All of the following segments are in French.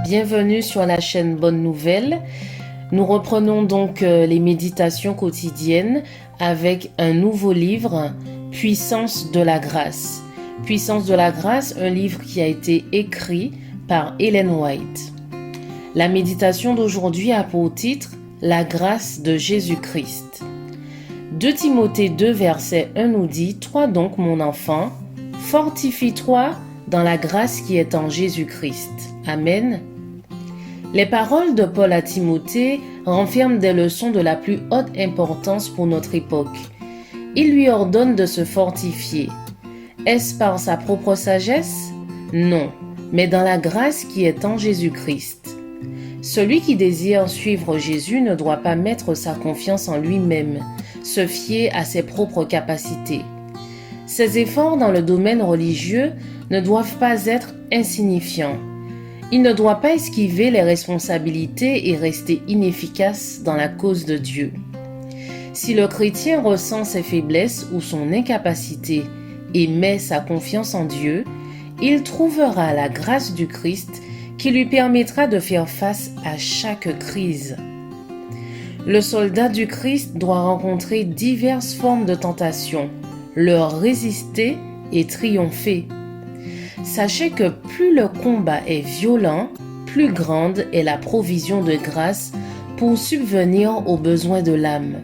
Bienvenue sur la chaîne Bonne Nouvelle. Nous reprenons donc les méditations quotidiennes avec un nouveau livre, Puissance de la grâce. Puissance de la grâce, un livre qui a été écrit par Ellen White. La méditation d'aujourd'hui a pour titre La grâce de Jésus-Christ. 2 Timothée 2 verset 1 nous dit « Toi donc mon enfant, fortifie-toi dans la grâce qui est en Jésus-Christ. » Amen. Les paroles de Paul à Timothée renferment des leçons de la plus haute importance pour notre époque. Il lui ordonne de se fortifier. Est-ce par sa propre sagesse? Non, mais dans la grâce qui est en Jésus-Christ. Celui qui désire suivre Jésus ne doit pas mettre sa confiance en lui-même, se fier à ses propres capacités. Ses efforts dans le domaine religieux ne doivent pas être insignifiants. Il ne doit pas esquiver les responsabilités et rester inefficace dans la cause de Dieu. Si le chrétien ressent ses faiblesses ou son incapacité et met sa confiance en Dieu, il trouvera la grâce du Christ qui lui permettra de faire face à chaque crise. Le soldat du Christ doit rencontrer diverses formes de tentation, leur résister et triompher. Sachez que plus le combat est violent, plus grande est la provision de grâce pour subvenir aux besoins de l'âme.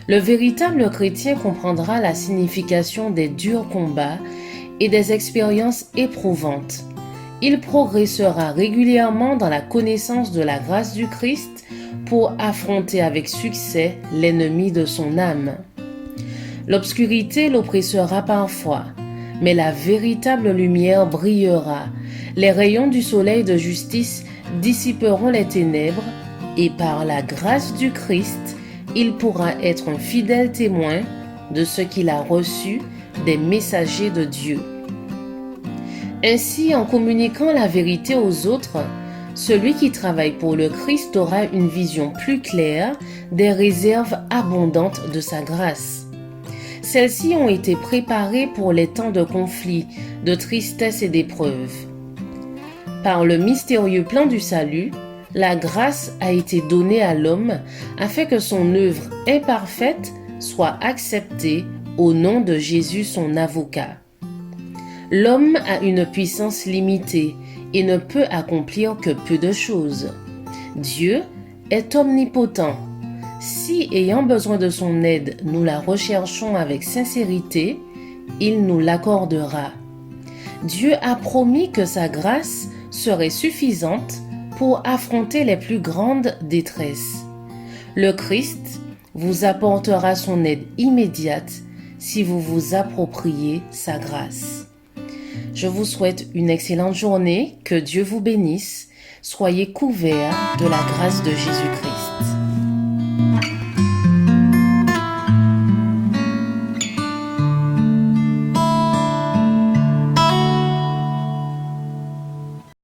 Le véritable chrétien comprendra la signification des durs combats et des expériences éprouvantes. Il progressera régulièrement dans la connaissance de la grâce du Christ pour affronter avec succès l'ennemi de son âme. L'obscurité l'oppressera parfois, mais la véritable lumière brillera. Les rayons du soleil de justice dissiperont les ténèbres et par la grâce du Christ, il pourra être un fidèle témoin de ce qu'il a reçu des messagers de Dieu. Ainsi, en communiquant la vérité aux autres, celui qui travaille pour le Christ aura une vision plus claire des réserves abondantes de sa grâce. Celles-ci ont été préparées pour les temps de conflit, de tristesse et d'épreuve. Par le mystérieux plan du salut, la grâce a été donnée à l'homme afin que son œuvre imparfaite soit acceptée au nom de Jésus son avocat. L'homme a une puissance limitée et ne peut accomplir que peu de choses. Dieu est omnipotent. Si, ayant besoin de son aide, nous la recherchons avec sincérité, il nous l'accordera. Dieu a promis que sa grâce serait suffisante pour affronter les plus grandes détresses. Le Christ vous apportera son aide immédiate si vous vous appropriez sa grâce. Je vous souhaite une excellente journée, que Dieu vous bénisse, soyez couverts de la grâce de Jésus-Christ.